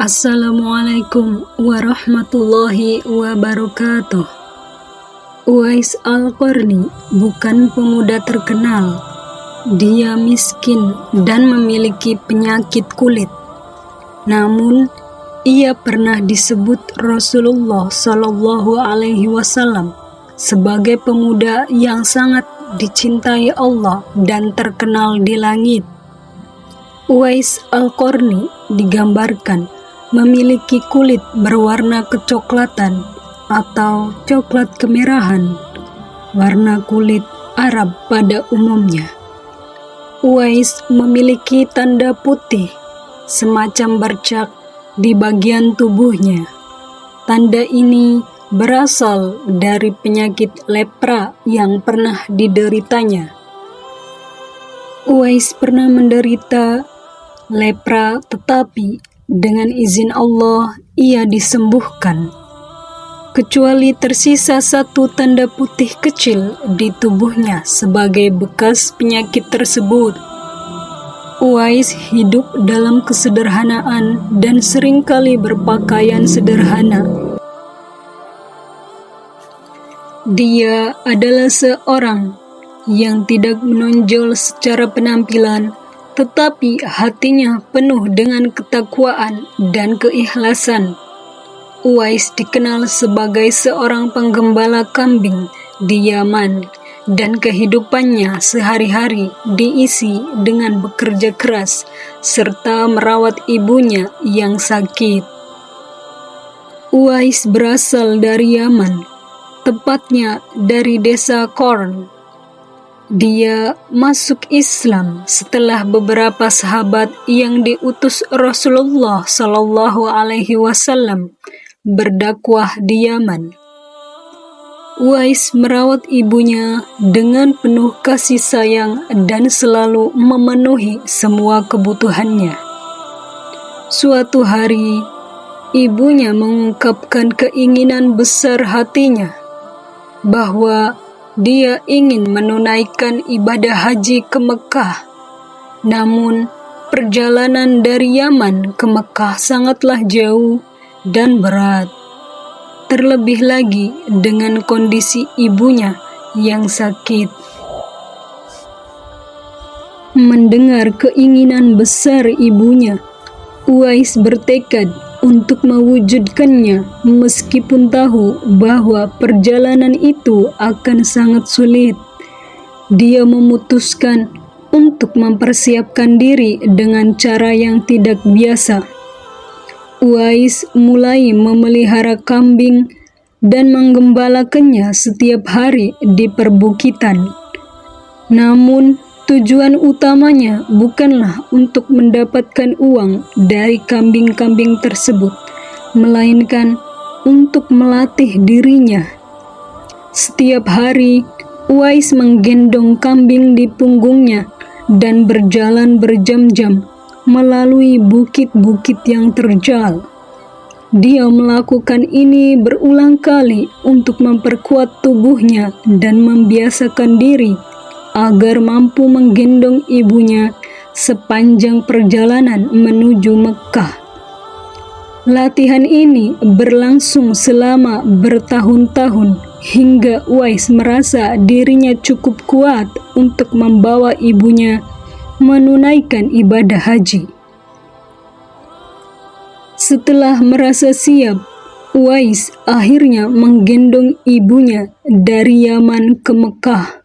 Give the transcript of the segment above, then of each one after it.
Assalamualaikum warahmatullahi wabarakatuh. Uwais Al-Qarni bukan pemuda terkenal. Dia miskin dan memiliki penyakit kulit. Namun, ia pernah disebut Rasulullah Shallallahu Alaihi Wasallam sebagai pemuda yang sangat dicintai Allah dan terkenal di langit. Uwais Al-Qarni digambarkan memiliki kulit berwarna kecoklatan atau coklat kemerahan, warna kulit Arab pada umumnya. Uwais memiliki tanda putih, semacam bercak di bagian tubuhnya. Tanda ini berasal dari penyakit lepra yang pernah dideritanya. Uwais pernah menderita lepra, tetapi dengan izin Allah ia disembuhkan. Kecuali tersisa satu tanda putih kecil di tubuhnya sebagai bekas penyakit tersebut. Uwais hidup dalam kesederhanaan dan seringkali berpakaian sederhana. Dia adalah seorang yang tidak menonjol secara penampilan, tetapi hatinya penuh dengan ketakwaan dan keikhlasan. Uwais dikenal sebagai seorang penggembala kambing di Yaman, dan kehidupannya sehari-hari diisi dengan bekerja keras serta merawat ibunya yang sakit. Uwais berasal dari Yaman, tepatnya dari desa Qarn. Dia masuk Islam setelah beberapa sahabat yang diutus Rasulullah Shallallahu Alaihi Wasallam berdakwah di Yaman. Uwais merawat ibunya dengan penuh kasih sayang dan selalu memenuhi semua kebutuhannya. Suatu hari, ibunya mengungkapkan keinginan besar hatinya bahwa dia ingin menunaikan ibadah haji ke Mekah. Namun, perjalanan dari Yaman ke Mekah sangatlah jauh dan berat. Terlebih lagi dengan kondisi ibunya yang sakit. Mendengar keinginan besar ibunya, Uwais bertekad untuk mewujudkannya meskipun tahu bahwa perjalanan itu akan sangat sulit. Dia memutuskan untuk mempersiapkan diri dengan cara yang tidak biasa. Uwais mulai memelihara kambing dan menggembalakannya setiap hari di perbukitan. Namun, tujuan utamanya bukanlah untuk mendapatkan uang dari kambing-kambing tersebut, melainkan untuk melatih dirinya. Setiap hari, Uwais menggendong kambing di punggungnya dan berjalan berjam-jam melalui bukit-bukit yang terjal. Dia melakukan ini berulang kali untuk memperkuat tubuhnya dan membiasakan diri agar mampu menggendong ibunya sepanjang perjalanan menuju Mekah. Latihan ini berlangsung selama bertahun-tahun hingga Uwais merasa dirinya cukup kuat untuk membawa ibunya menunaikan ibadah haji. Setelah merasa siap, Uwais akhirnya menggendong ibunya dari Yaman ke Mekah.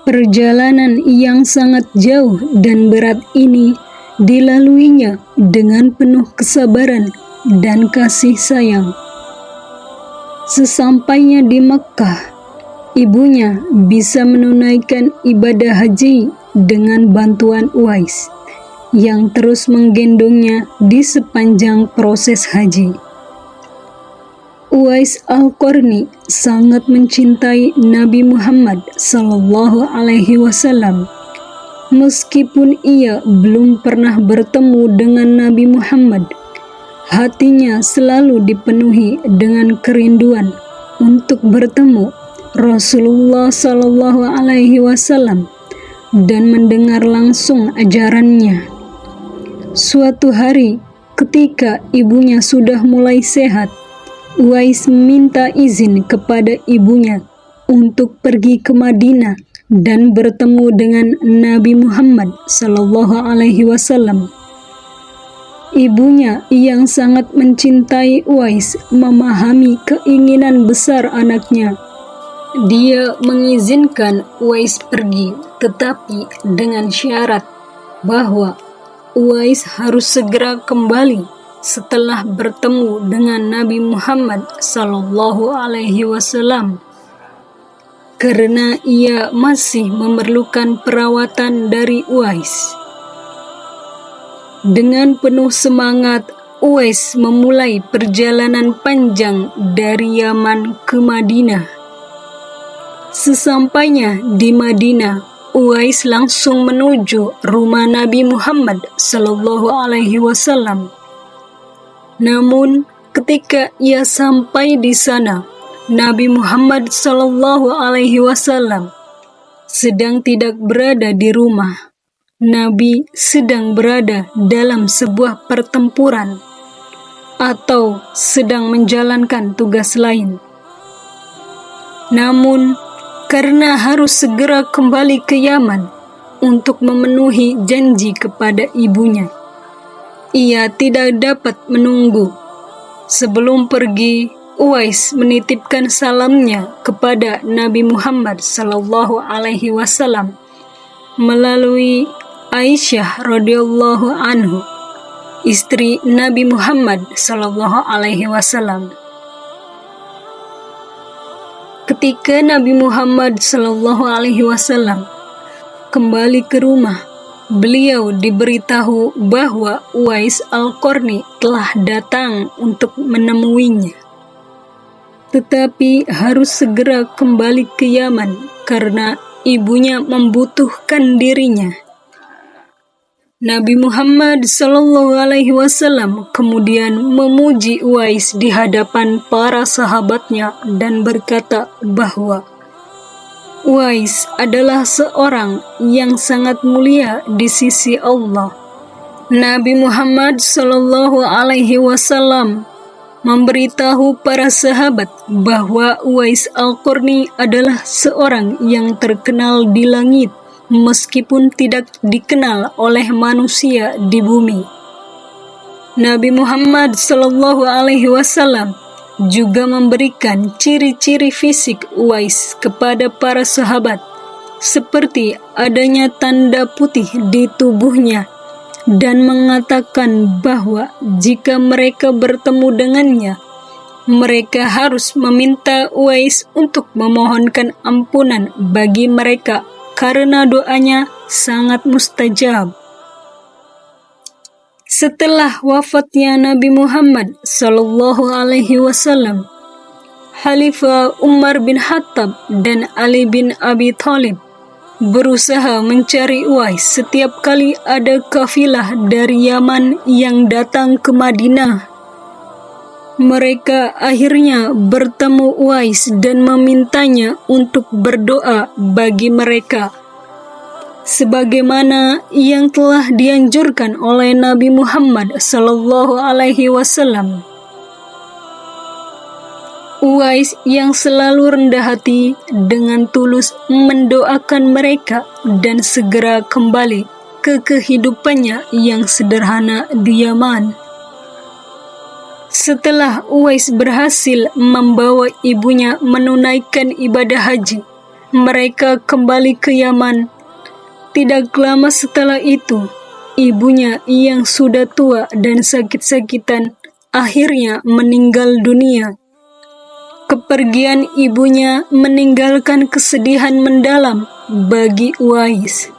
Perjalanan yang sangat jauh dan berat ini dilaluinya dengan penuh kesabaran dan kasih sayang. Sesampainya di Mekah, ibunya bisa menunaikan ibadah haji dengan bantuan Uwais yang terus menggendongnya di sepanjang proses haji. Uwais Al-Qarni sangat mencintai Nabi Muhammad Sallallahu Alaihi Wasallam. Meskipun ia belum pernah bertemu dengan Nabi Muhammad, hatinya selalu dipenuhi dengan kerinduan untuk bertemu Rasulullah Sallallahu Alaihi Wasallam dan mendengar langsung ajarannya. Suatu hari, Ketika ibunya sudah mulai sehat, Uwais meminta izin kepada ibunya untuk pergi ke Madinah dan bertemu dengan Nabi Muhammad SAW. Ibunya yang sangat mencintai Uwais memahami keinginan besar anaknya. Dia mengizinkan Uwais pergi, tetapi dengan syarat bahwa Uwais harus segera kembali setelah bertemu dengan Nabi Muhammad SAW, karena ia masih memerlukan perawatan dari Uwais. Dengan penuh semangat, Uwais memulai perjalanan panjang dari Yaman ke Madinah. Sesampainya di Madinah, Uwais langsung menuju rumah Nabi Muhammad SAW. Namun, ketika ia sampai di sana, Nabi Muhammad SAW sedang tidak berada di rumah. Nabi sedang berada dalam sebuah pertempuran atau sedang menjalankan tugas lain. Namun, karena harus segera kembali ke Yaman untuk memenuhi janji kepada ibunya, ia tidak dapat menunggu. Sebelum pergi, Uwais menitipkan salamnya kepada Nabi Muhammad SAW melalui Aisyah radhiyallahu anhu, istri Nabi Muhammad SAW. Ketika Nabi Muhammad SAW kembali ke rumah, beliau diberitahu bahwa Uwais Al-Qarni telah datang untuk menemuinya. Tetapi harus segera kembali ke Yaman karena ibunya membutuhkan dirinya. Nabi Muhammad SAW kemudian memuji Uwais di hadapan para sahabatnya dan berkata bahwa Uwais adalah seorang yang sangat mulia di sisi Allah. Nabi Muhammad SAW memberitahu para sahabat bahwa Uwais Al-Qarni adalah seorang yang terkenal di langit, meskipun tidak dikenal oleh manusia di bumi. Nabi Muhammad SAW juga memberikan ciri-ciri fisik Uwais kepada para sahabat, seperti adanya tanda putih di tubuhnya, dan mengatakan bahwa jika mereka bertemu dengannya, mereka harus meminta Uwais untuk memohonkan ampunan bagi mereka karena doanya sangat mustajab. Setelah wafatnya Nabi Muhammad SAW, Khalifah Umar bin Khattab dan Ali bin Abi Thalib berusaha mencari Uwais setiap kali ada kafilah dari Yaman yang datang ke Madinah. Mereka akhirnya bertemu Uwais dan memintanya untuk berdoa bagi mereka, sebagaimana yang telah dianjurkan oleh Nabi Muhammad SAW. Uwais yang selalu rendah hati dengan tulus mendoakan mereka dan segera kembali ke kehidupannya yang sederhana di Yaman. Setelah Uwais berhasil membawa ibunya menunaikan ibadah haji, mereka kembali ke Yaman. Tidak lama setelah itu, ibunya yang sudah tua dan sakit-sakitan akhirnya meninggal dunia. Kepergian ibunya meninggalkan kesedihan mendalam bagi Uwais,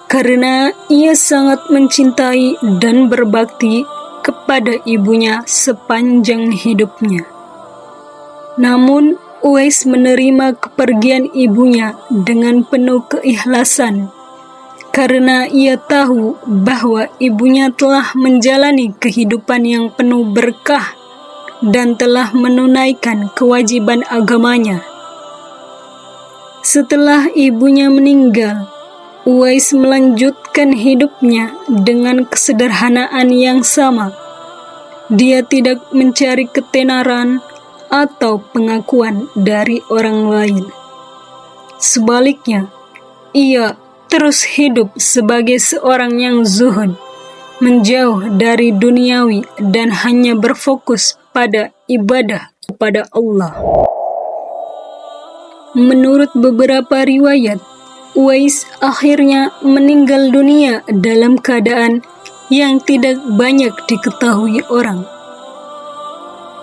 karena ia sangat mencintai dan berbakti kepada ibunya sepanjang hidupnya. Namun, Uwais menerima kepergian ibunya dengan penuh keikhlasan, karena ia tahu bahwa ibunya telah menjalani kehidupan yang penuh berkah dan telah menunaikan kewajiban agamanya. Setelah ibunya meninggal, Uwais melanjutkan hidupnya dengan kesederhanaan yang sama. Dia tidak mencari ketenaran atau pengakuan dari orang lain. Sebaliknya, ia terus hidup sebagai seorang yang zuhud, menjauh dari duniawi dan hanya berfokus pada ibadah kepada Allah. Menurut beberapa riwayat, Uwais akhirnya meninggal dunia dalam keadaan yang tidak banyak diketahui orang.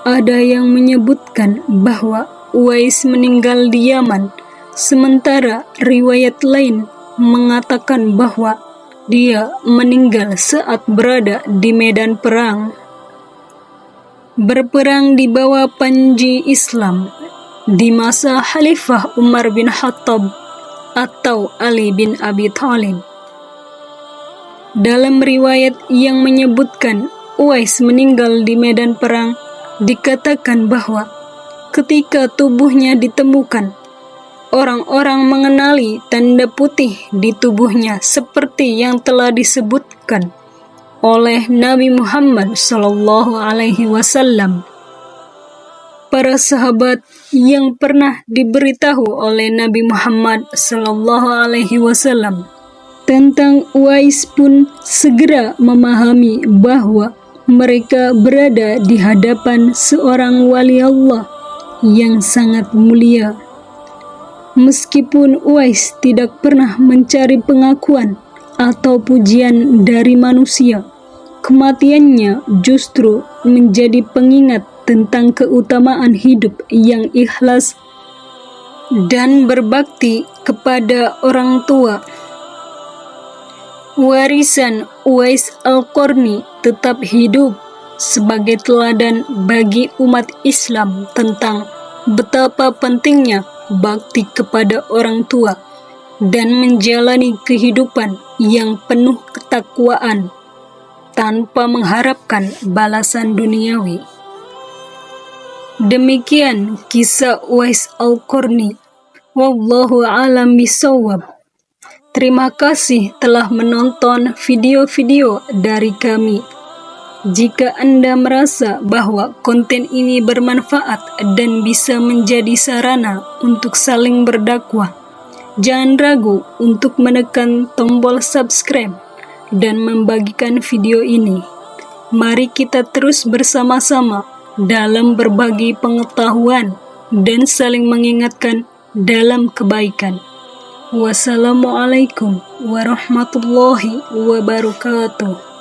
Ada yang menyebutkan bahwa Uwais meninggal di Yaman, sementara riwayat lain mengatakan bahwa dia meninggal saat berada di medan perang. Berperang di bawah panji Islam di masa Khalifah Umar bin Khattab atau Ali bin Abi Thalib. Dalam riwayat yang menyebutkan Uwais meninggal di medan perang, dikatakan bahwa ketika tubuhnya ditemukan, orang-orang mengenali tanda putih di tubuhnya seperti yang telah disebutkan oleh Nabi Muhammad SAW. Para sahabat yang pernah diberitahu oleh Nabi Muhammad SAW tentang Uwais pun segera memahami bahwa mereka berada di hadapan seorang wali Allah yang sangat mulia. Meskipun Uwais tidak pernah mencari pengakuan atau pujian dari manusia, kematiannya justru menjadi pengingat tentang keutamaan hidup yang ikhlas dan berbakti kepada orang tua. Warisan Uwais Al-Qarni tetap hidup sebagai teladan bagi umat Islam tentang betapa pentingnya bakti kepada orang tua dan menjalani kehidupan yang penuh ketakwaan tanpa mengharapkan balasan duniawi. Demikian kisah Uwais Al-Qarni. Wallahu a'lam bishawab. Terima kasih telah menonton video-video dari kami. Jika Anda merasa bahwa konten ini bermanfaat dan bisa menjadi sarana untuk saling berdakwah, jangan ragu untuk menekan tombol subscribe dan membagikan video ini. Mari kita terus bersama-sama dalam berbagi pengetahuan dan saling mengingatkan dalam kebaikan. Wassalamualaikum warahmatullahi wabarakatuh.